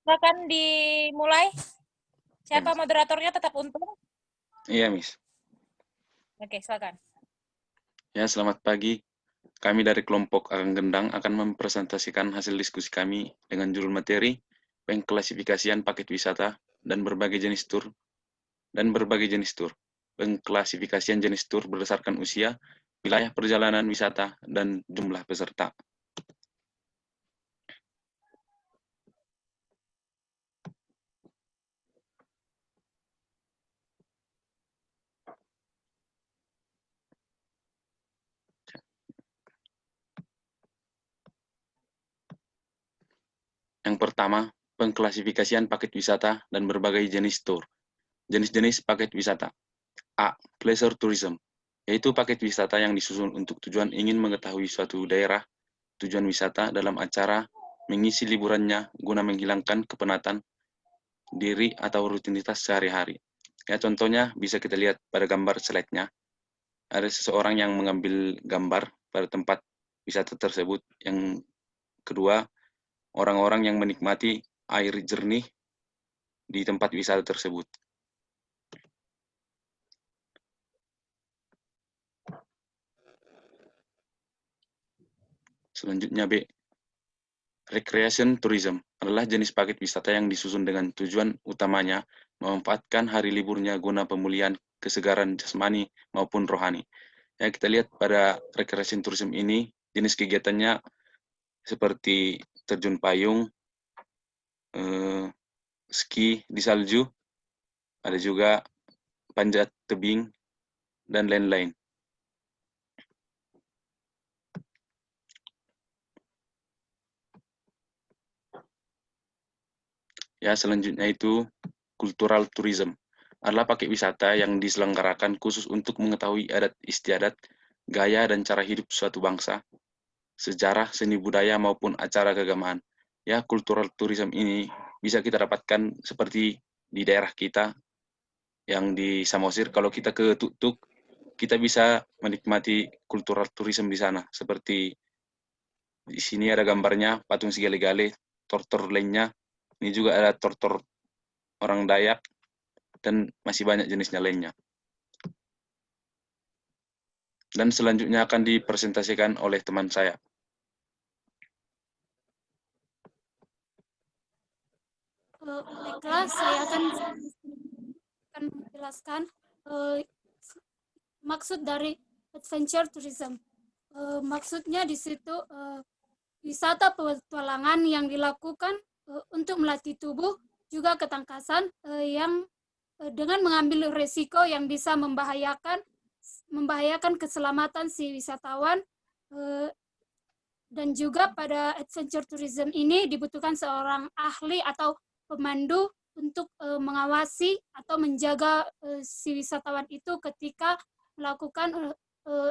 Silakan dimulai. Siapa moderatornya tetap Untung? Iya, Miss. Oke, silakan. Ya, selamat pagi. Kami dari kelompok Akang Gendang akan mempresentasikan hasil diskusi kami dengan judul materi pengklasifikasian paket wisata dan berbagai jenis tur Pengklasifikasian jenis tur berdasarkan usia, wilayah perjalanan wisata, dan jumlah peserta. Yang pertama, pengklasifikasian paket wisata dan berbagai jenis tur. Jenis-jenis paket wisata. A. Pleasure tourism, yaitu paket wisata yang disusun untuk tujuan ingin mengetahui suatu daerah, tujuan wisata dalam acara, mengisi liburannya guna menghilangkan kepenatan diri atau rutinitas sehari-hari. Ya, contohnya bisa kita lihat pada gambar slide-nya. Ada seseorang yang mengambil gambar pada tempat wisata tersebut. Yang kedua, orang-orang yang menikmati air jernih di tempat wisata tersebut. Selanjutnya B. Recreation tourism adalah jenis paket wisata yang disusun dengan tujuan utamanya memanfaatkan hari liburnya guna pemulihan kesegaran jasmani maupun rohani. Ya, kita lihat pada recreation tourism ini, jenis kegiatannya seperti terjun payung, ski di salju, ada juga panjat tebing, dan lain-lain. Ya, selanjutnya itu cultural tourism adalah paket wisata yang diselenggarakan khusus untuk mengetahui adat istiadat, gaya dan cara hidup suatu bangsa, sejarah, seni budaya maupun acara keagamaan. Ya, cultural tourism ini bisa kita dapatkan seperti di daerah kita yang di Samosir. Kalau kita ke Tuk-Tuk, kita bisa menikmati cultural tourism di sana. Seperti di sini ada gambarnya patung segale-gale, tortor lainnya. Ini juga ada tortor orang Dayak dan masih banyak jenisnya lainnya. Dan selanjutnya akan dipresentasikan oleh teman saya. Baiklah, saya akan menjelaskan maksud dari adventure tourism. Maksudnya di situ wisata petualangan yang dilakukan untuk melatih tubuh, juga ketangkasan yang dengan mengambil resiko yang bisa membahayakan keselamatan si wisatawan. Dan juga pada adventure tourism ini dibutuhkan seorang ahli atau pemandu untuk mengawasi atau menjaga si wisatawan itu ketika melakukan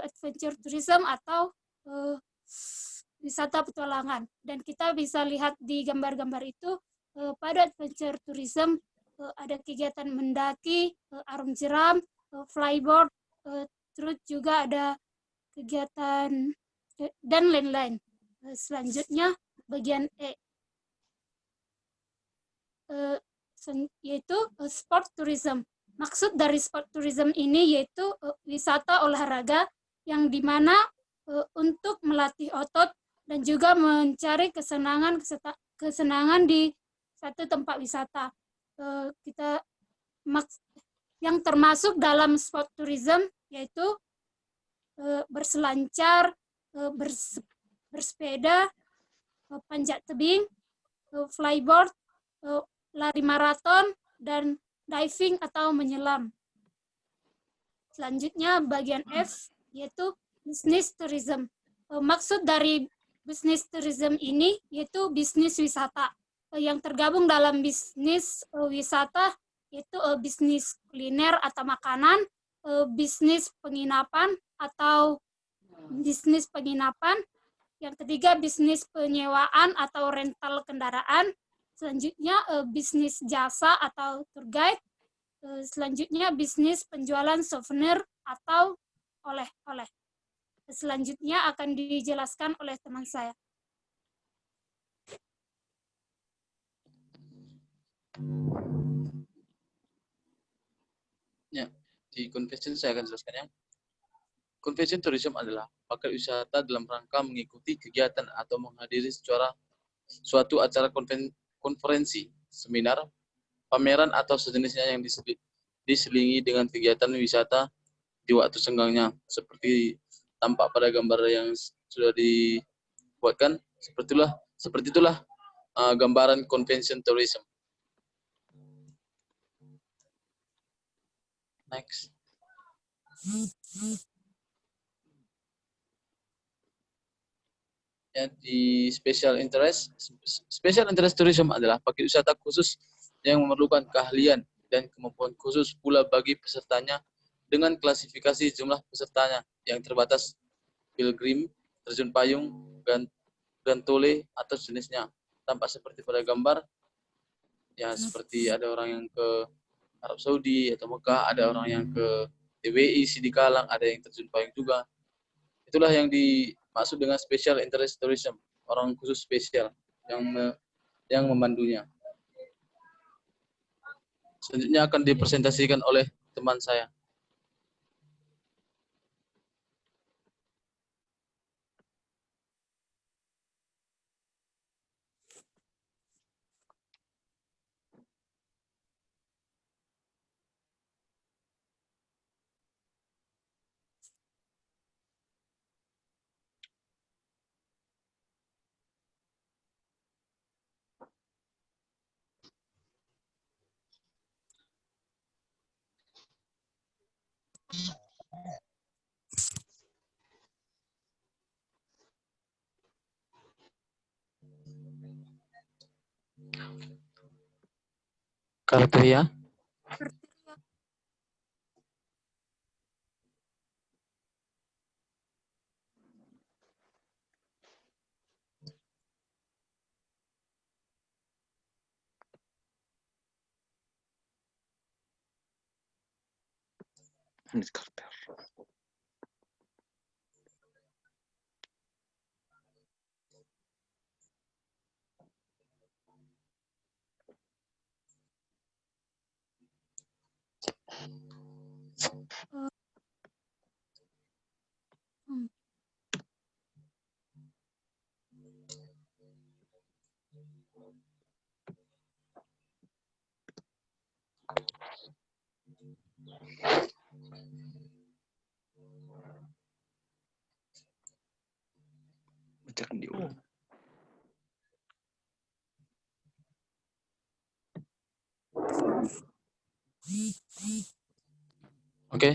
adventure tourism atau wisata petualangan. Dan kita bisa lihat di gambar-gambar itu pada adventure tourism ada kegiatan mendaki, arung jeram, flyboard, terus juga ada kegiatan dan lain-lain. Selanjutnya bagian E, yaitu sport tourism. Maksud dari sport tourism ini yaitu wisata olahraga yang dimana untuk melatih otot dan juga mencari kesenangan di satu tempat wisata. Kita yang termasuk dalam sport tourism yaitu berselancar, bersepeda, panjat tebing, flyboard, lari maraton, dan diving atau menyelam. Selanjutnya bagian F yaitu business tourism. Maksud dari business tourism ini yaitu bisnis wisata yang tergabung dalam bisnis wisata yaitu bisnis kuliner atau makanan, bisnis penginapan atau bisnis penginapan. Yang ketiga, bisnis penyewaan atau rental kendaraan. Selanjutnya, bisnis jasa atau tour guide. Selanjutnya, bisnis penjualan souvenir atau oleh-oleh. Selanjutnya akan dijelaskan oleh teman saya. Ya, di convention saya akan jelaskan ya. Convention tourism adalah paket wisata dalam rangka mengikuti kegiatan atau menghadiri suatu acara konferensi, seminar, pameran atau sejenisnya yang diselingi dengan kegiatan wisata di waktu senggangnya, seperti tampak pada gambar yang sudah dibuatkan. Seperti itulah gambaran convention tourism. Next. Ya, di special interest tourism adalah paket wisata khusus yang memerlukan keahlian dan kemampuan khusus pula bagi pesertanya, dengan klasifikasi jumlah pesertanya yang terbatas, pilgrim, terjun payung, gantole atau jenisnya. Tampak seperti pada gambar, ya seperti ada orang yang ke Arab Saudi atau Mekah, ada orang yang ke TWI, Sidikalang, ada yang terjun payung juga. Itulah yang dimaksud dengan special interest tourism, orang khusus spesial yang memandunya. Selanjutnya akan dipresentasikan oleh teman saya. Kriteria. Bacakan diulang. Oke.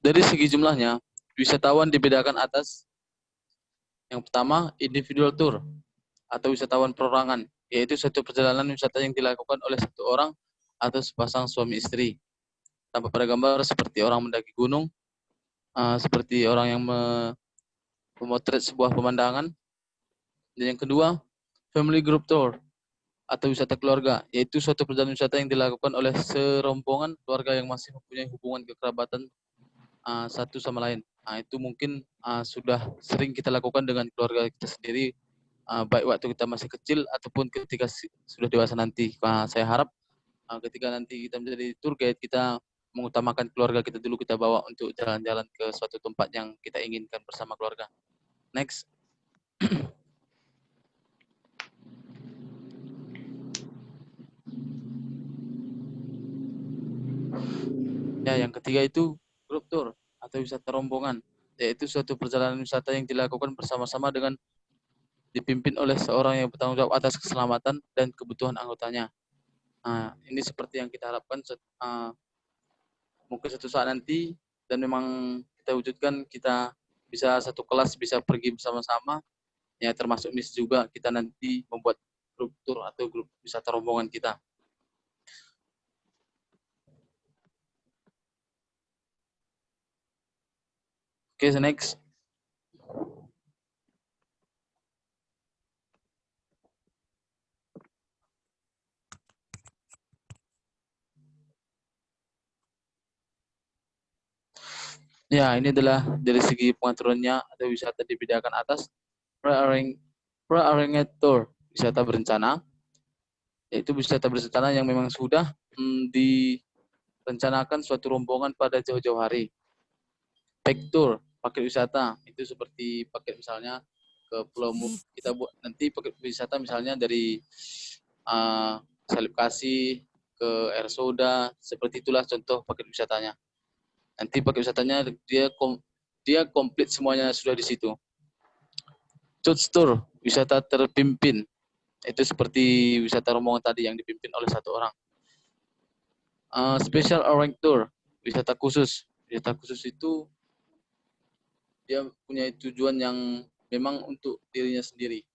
Dari segi jumlahnya, wisatawan dibedakan atas yang pertama, individual tour atau wisatawan perorangan, yaitu satu perjalanan wisata yang dilakukan oleh satu orang atau sepasang suami istri. Tampak pada gambar seperti orang mendaki gunung, seperti orang yang memotret sebuah pemandangan. Dan yang kedua, family group tour atau wisata keluarga, yaitu suatu perjalanan wisata yang dilakukan oleh serombongan keluarga yang masih mempunyai hubungan kekerabatan satu sama lain. Itu mungkin sudah sering kita lakukan dengan keluarga kita sendiri, baik waktu kita masih kecil ataupun ketika sudah dewasa nanti. Saya harap ketika nanti kita menjadi tour guide, kita mengutamakan keluarga kita dulu, kita bawa untuk jalan-jalan ke suatu tempat yang kita inginkan bersama keluarga. Next. Ya, yang ketiga itu group tour atau wisata rombongan, yaitu suatu perjalanan wisata yang dilakukan bersama-sama dengan dipimpin oleh seorang yang bertanggung jawab atas keselamatan dan kebutuhan anggotanya. Ini seperti yang kita harapkan mungkin suatu saat nanti, dan memang kita wujudkan, kita bisa satu kelas bisa pergi bersama-sama, ya termasuk MIS juga, kita nanti membuat grup tour atau grup wisata rombongan kita. Oke, next. Ya, ini adalah dari segi pengaturannya atau wisata dibedakan atas pre-arranged tour, wisata berencana, yaitu wisata berencana yang memang sudah direncanakan suatu rombongan pada jauh-jauh hari. Pack tour, paket wisata, itu seperti paket misalnya ke Pulau kita buat nanti paket wisata misalnya dari Salib Kasih ke Air Soda, seperti itulah contoh paket wisatanya. Nanti paket wisatanya dia komplit semuanya sudah di situ. Coach tour, wisata terpimpin, itu seperti wisata rombongan tadi yang dipimpin oleh satu orang. Special arranged tour, wisata khusus. Wisata khusus itu dia punya tujuan yang memang untuk dirinya sendiri.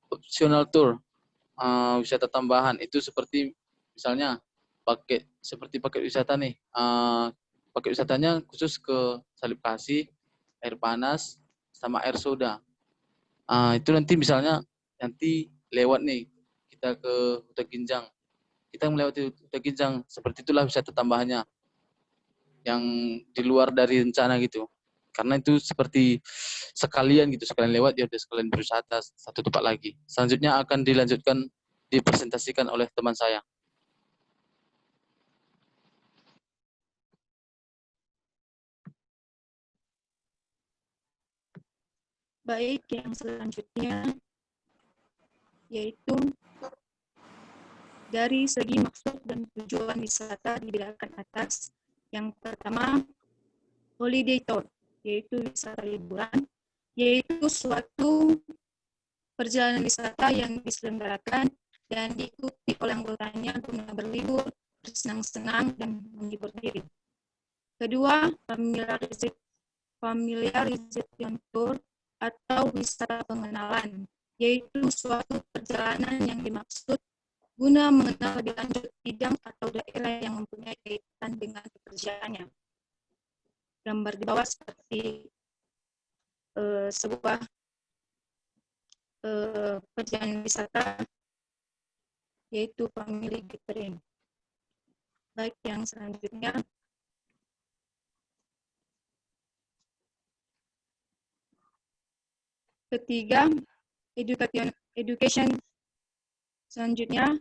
Optional tour, wisata tambahan, itu seperti misalnya paket wisata nih. Paket wisatanya khusus ke Salib Kasih, air panas, sama air soda. Itu nanti misalnya lewat nih kita ke Huta Ginjang. Kita melewati Huta Ginjang, seperti itulah wisata tambahannya yang di luar dari rencana gitu. Karena itu seperti sekalian lewat ya udah sekalian berwisata satu tempat lagi. Selanjutnya akan dipresentasikan oleh teman saya. Baik, yang selanjutnya yaitu dari segi maksud dan tujuan wisata dibedakan atas. Yang pertama, holiday tour, yaitu wisata liburan, yaitu suatu perjalanan wisata yang diselenggarakan dan diikuti oleh anggotanya guna berlibur, bersenang-senang, dan menghibur diri. Kedua, familiarization tour atau wisata pengenalan, yaitu suatu perjalanan yang dimaksud guna mengenal lebih lanjut bidang atau daerah yang mempunyai kaitan dengan pekerjaannya. Gambar di bawah seperti sebuah perjalanan wisata, yaitu family gathering. Baik, yang selanjutnya ketiga, education. Selanjutnya,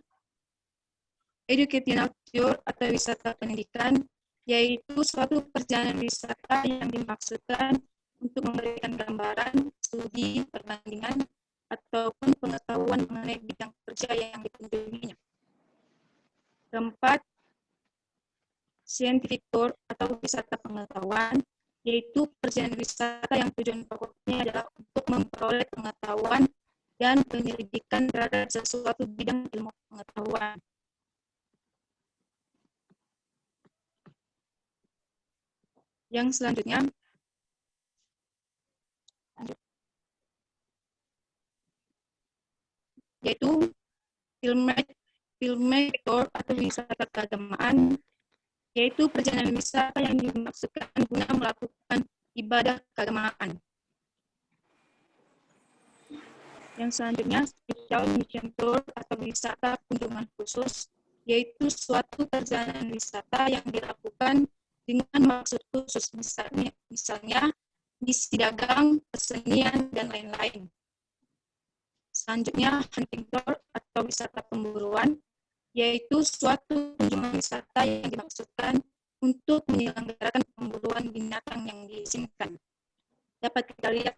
educational tour atau wisata pendidikan, yaitu suatu perjalanan wisata yang dimaksudkan untuk memberikan gambaran, studi, perbandingan, ataupun pengetahuan mengenai bidang kerja yang dikunjunginya. Keempat, scientific tour atau wisata pengetahuan, yaitu perjalanan wisata yang tujuan pokoknya adalah untuk memperoleh pengetahuan dan penyelidikan terhadap sesuatu bidang ilmu pengetahuan. Yang selanjutnya, yaitu pilgrimage tour atau wisata keagamaan, yaitu perjalanan wisata yang dimaksudkan guna melakukan ibadah keagamaan. Yang selanjutnya, special mission tour atau wisata kunjungan khusus, yaitu suatu perjalanan wisata yang dilakukan dengan maksud khusus, misalnya misi dagang, kesenian, dan lain-lain. Selanjutnya, hunting tour atau wisata pemburuan, yaitu suatu kunjungan wisata yang dimaksudkan untuk menyelenggarakan pemburuan binatang yang diizinkan. Dapat kita lihat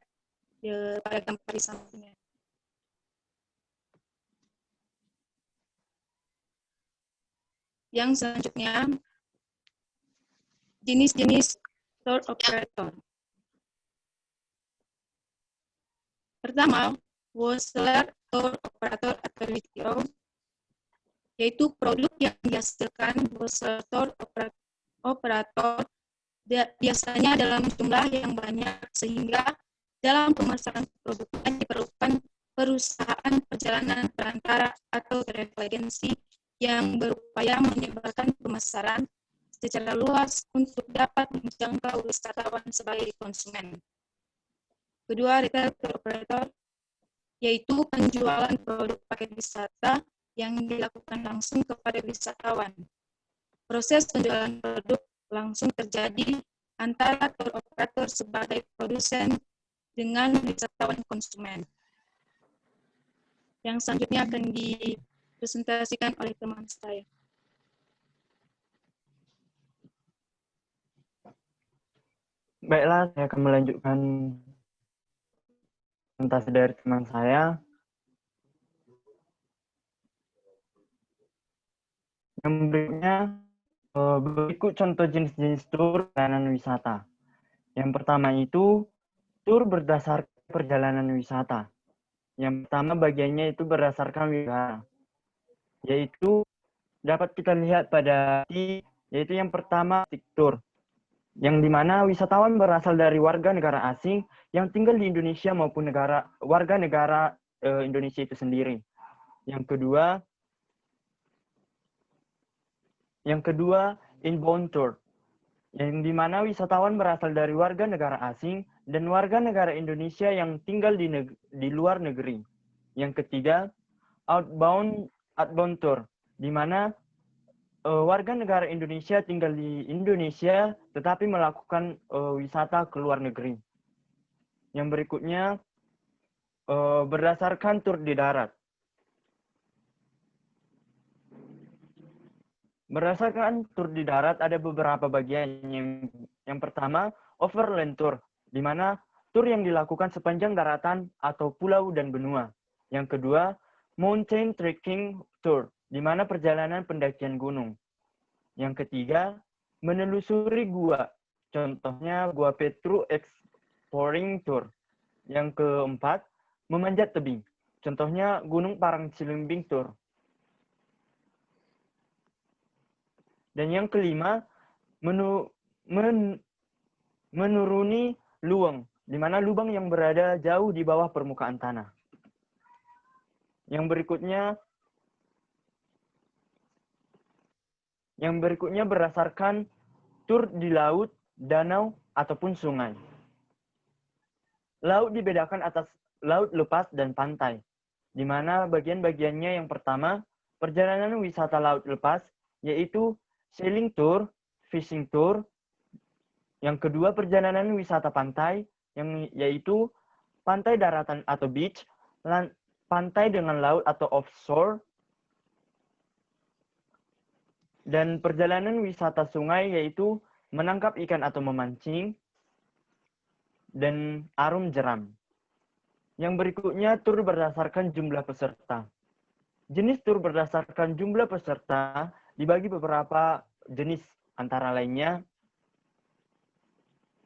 pada gambar di sampingnya. Yang selanjutnya, jenis-jenis tour operator. Pertama, wholesaler tour operator atau WTO, yaitu produk yang dihasilkan wholesaler tour operator biasanya dalam jumlah yang banyak, sehingga dalam pemasaran produknya diperlukan perusahaan perjalanan perantara atau travel agency yang berupaya menyebarkan pemasaran secara luas untuk dapat menjangkau wisatawan sebagai konsumen. Kedua, retail tour operator, yaitu penjualan produk paket wisata yang dilakukan langsung kepada wisatawan. Proses penjualan produk langsung terjadi antara tour operator sebagai produsen dengan wisatawan konsumen. Yang selanjutnya akan dipresentasikan oleh teman saya. Baiklah, saya akan melanjutkan presentasi dari teman saya. Yang berikutnya, berikut contoh jenis-jenis tur perjalanan wisata. Yang pertama itu, tur berdasarkan perjalanan wisata. Yang pertama bagiannya itu berdasarkan wilayah, yaitu dapat kita lihat pada yaitu yang pertama tour, yang dimana wisatawan berasal dari warga negara asing yang tinggal di Indonesia maupun warga negara Indonesia itu sendiri. Yang kedua inbound tour, yang dimana wisatawan berasal dari warga negara asing dan warga negara Indonesia yang tinggal di luar negeri. Yang ketiga, outbound tour, di mana warga negara Indonesia tinggal di Indonesia tetapi melakukan wisata ke luar negeri. Yang berikutnya, berdasarkan tur di darat. Berdasarkan tur di darat ada beberapa bagian. Yang pertama, overland tour, di mana tur yang dilakukan sepanjang daratan atau pulau dan benua. Yang kedua, mountain trekking tour, di mana perjalanan pendakian gunung. Yang ketiga, menelusuri gua, contohnya Gua Petru Exploring Tour. Yang keempat, memanjat tebing, contohnya Gunung Parang Cilimbing Tour. Dan yang kelima, menuruni luang, di mana lubang yang berada jauh di bawah permukaan tanah. Yang berikutnya berdasarkan tur di laut, danau, ataupun sungai. Laut dibedakan atas laut lepas dan pantai, di mana bagian-bagiannya yang pertama, perjalanan wisata laut lepas, yaitu sailing tour, fishing tour. Yang kedua, perjalanan wisata pantai, yaitu pantai daratan atau beach, pantai dengan laut atau offshore. Dan perjalanan wisata sungai, yaitu menangkap ikan atau memancing, dan arum jeram. Yang berikutnya, tur berdasarkan jumlah peserta. Jenis tur berdasarkan jumlah peserta dibagi beberapa jenis, antara lainnya.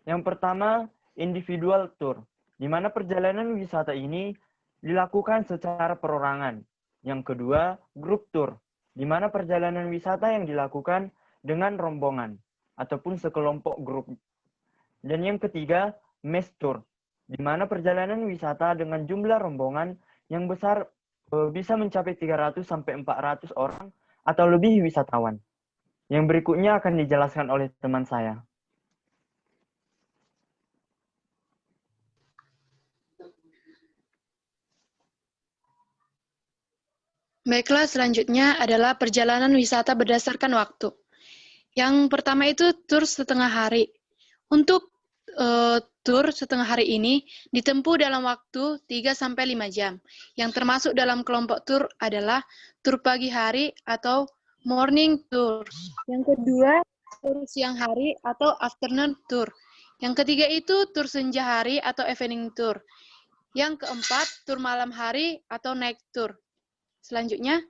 Yang pertama, individual tour, di mana perjalanan wisata ini dilakukan secara perorangan. Yang kedua, group tour, di mana perjalanan wisata yang dilakukan dengan rombongan ataupun sekelompok grup. Dan yang ketiga, mass tour, di mana perjalanan wisata dengan jumlah rombongan yang besar bisa mencapai 300 sampai 400 orang atau lebih wisatawan. Yang berikutnya akan dijelaskan oleh teman saya. Baiklah, selanjutnya adalah perjalanan wisata berdasarkan waktu. Yang pertama itu tur setengah hari. Untuk tur setengah hari ini ditempuh dalam waktu 3-5 jam. Yang termasuk dalam kelompok tur adalah tur pagi hari atau morning tour. Yang kedua, tur siang hari atau afternoon tour. Yang ketiga itu tur senja hari atau evening tour. Yang keempat, tur malam hari atau night tour. Selanjutnya,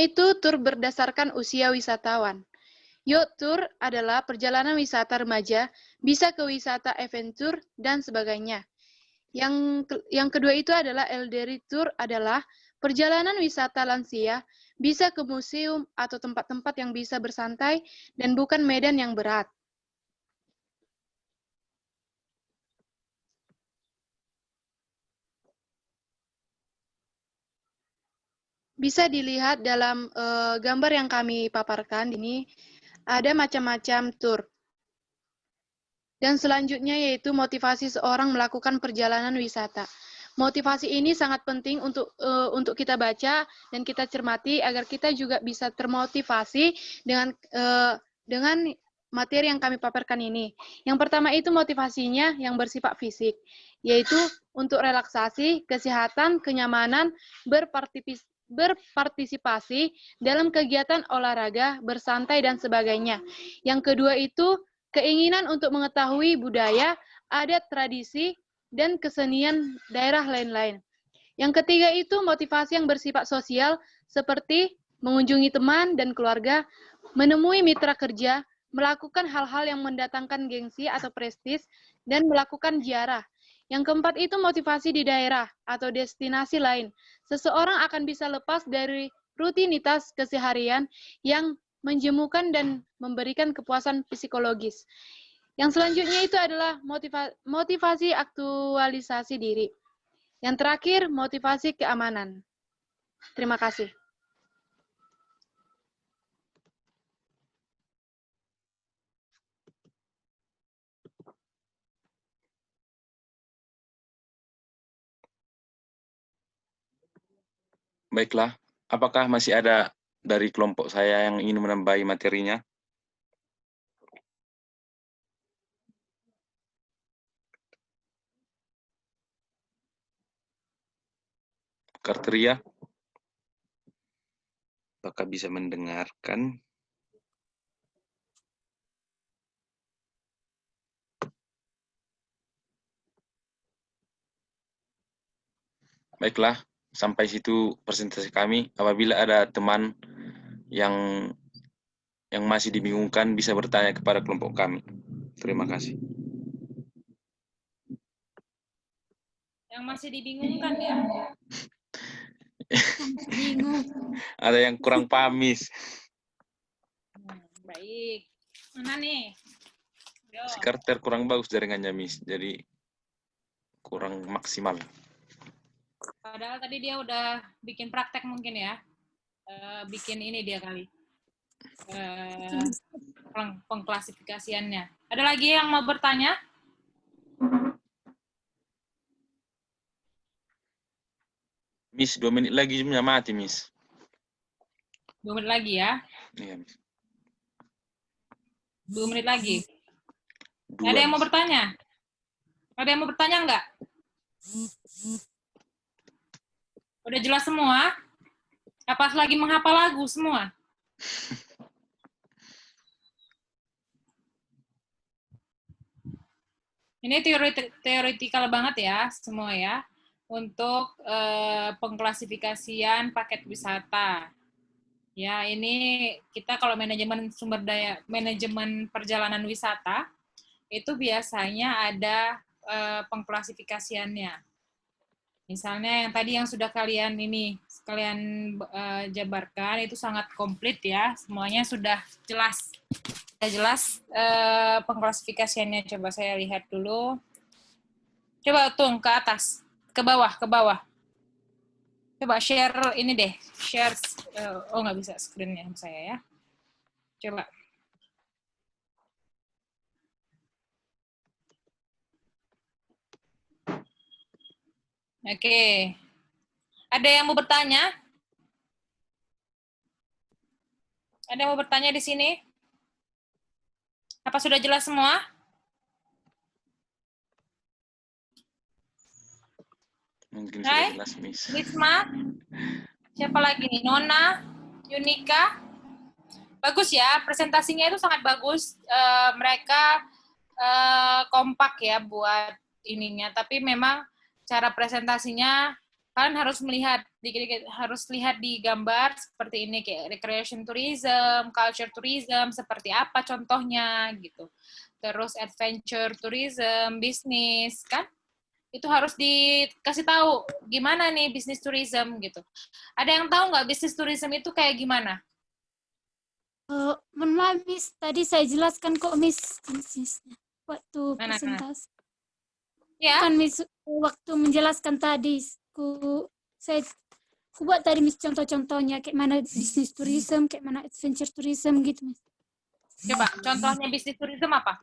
itu tur berdasarkan usia wisatawan. Yacht tour adalah perjalanan wisata remaja, bisa ke wisata adventure, dan sebagainya. Yang kedua itu adalah elderly tour adalah perjalanan wisata lansia, bisa ke museum atau tempat-tempat yang bisa bersantai dan bukan medan yang berat. Bisa dilihat dalam gambar yang kami paparkan ini, ada macam-macam tur. Dan selanjutnya yaitu motivasi seorang melakukan perjalanan wisata. Motivasi ini sangat penting untuk kita baca dan kita cermati agar kita juga bisa termotivasi dengan materi yang kami paparkan ini. Yang pertama itu motivasinya yang bersifat fisik, yaitu untuk relaksasi, kesehatan, kenyamanan, berpartisipasi dalam kegiatan olahraga, bersantai, dan sebagainya. Yang kedua itu keinginan untuk mengetahui budaya, adat, tradisi, dan kesenian daerah lain-lain. Yang ketiga itu motivasi yang bersifat sosial, seperti mengunjungi teman dan keluarga, menemui mitra kerja, melakukan hal-hal yang mendatangkan gengsi atau prestis, dan melakukan ziarah. Yang keempat itu motivasi di daerah atau destinasi lain. Seseorang akan bisa lepas dari rutinitas keseharian yang menjemukan dan memberikan kepuasan psikologis. Yang selanjutnya itu adalah motivasi aktualisasi diri. Yang terakhir, motivasi keamanan. Terima kasih. Baiklah, apakah masih ada dari kelompok saya yang ingin menambahi materinya? Karteria? Apakah bisa mendengarkan? Baiklah, sampai situ presentasi kami. Apabila ada teman yang masih dibingungkan, bisa bertanya kepada kelompok kami. Terima kasih. Yang masih dibingungkan ya. Bingung. Ada yang kurang paham, Miss. Baik. Mana nih? Yo. Si Carter kurang bagus jaringannya, Miss. Jadi kurang maksimal. Padahal tadi dia udah bikin praktek mungkin ya. Bikin ini dia kali. Pengklasifikasiannya. Ada lagi yang mau bertanya? Miss, 2 menit lagi jamnya mati, Miss. 2 menit lagi ya. Iya, Miss. 2 menit lagi. 2, Ada yang mau Miss. bertanya? Ada yang mau bertanya nggak? Udah jelas semua? Apa lagi menghafal lagu semua? Ini teoretikal banget ya, semua ya. Untuk pengklasifikasian paket wisata. Ya, ini kita kalau manajemen sumber daya, manajemen perjalanan wisata, itu biasanya ada pengklasifikasiannya. Misalnya yang tadi yang sudah kalian jabarkan, itu sangat komplit ya, semuanya sudah jelas. Sudah jelas pengklasifikasiannya. Coba saya lihat dulu. Coba tung ke atas. Ke bawah. Coba share ini deh, share, nggak bisa screen-nya saya ya. Coba. Oke. Ada yang mau bertanya? Ada yang mau bertanya di sini? Apa sudah jelas semua? Mungkin Hai, sudah jelas, Miss. Risma, siapa lagi nih? Nona, Yunika. Bagus ya, presentasinya itu sangat bagus. Mereka kompak ya buat ininya. Tapi memang cara presentasinya kalian harus harus lihat di gambar seperti ini, kayak recreation tourism, culture tourism, seperti apa contohnya gitu. Terus adventure tourism, bisnis kan? Itu harus dikasih tahu gimana nih bisnis tourism gitu. Ada yang tahu nggak bisnis tourism itu kayak gimana? Mohon maaf, Miss. Tadi saya jelaskan kok, Miss. Waktu Mana? presentasi. Ya. Kan, Miss, waktu menjelaskan tadi, saya buat tadi, Miss, contoh-contohnya kayak mana bisnis tourism, kayak mana adventure tourism gitu, Miss. Coba contohnya bisnis tourism apa?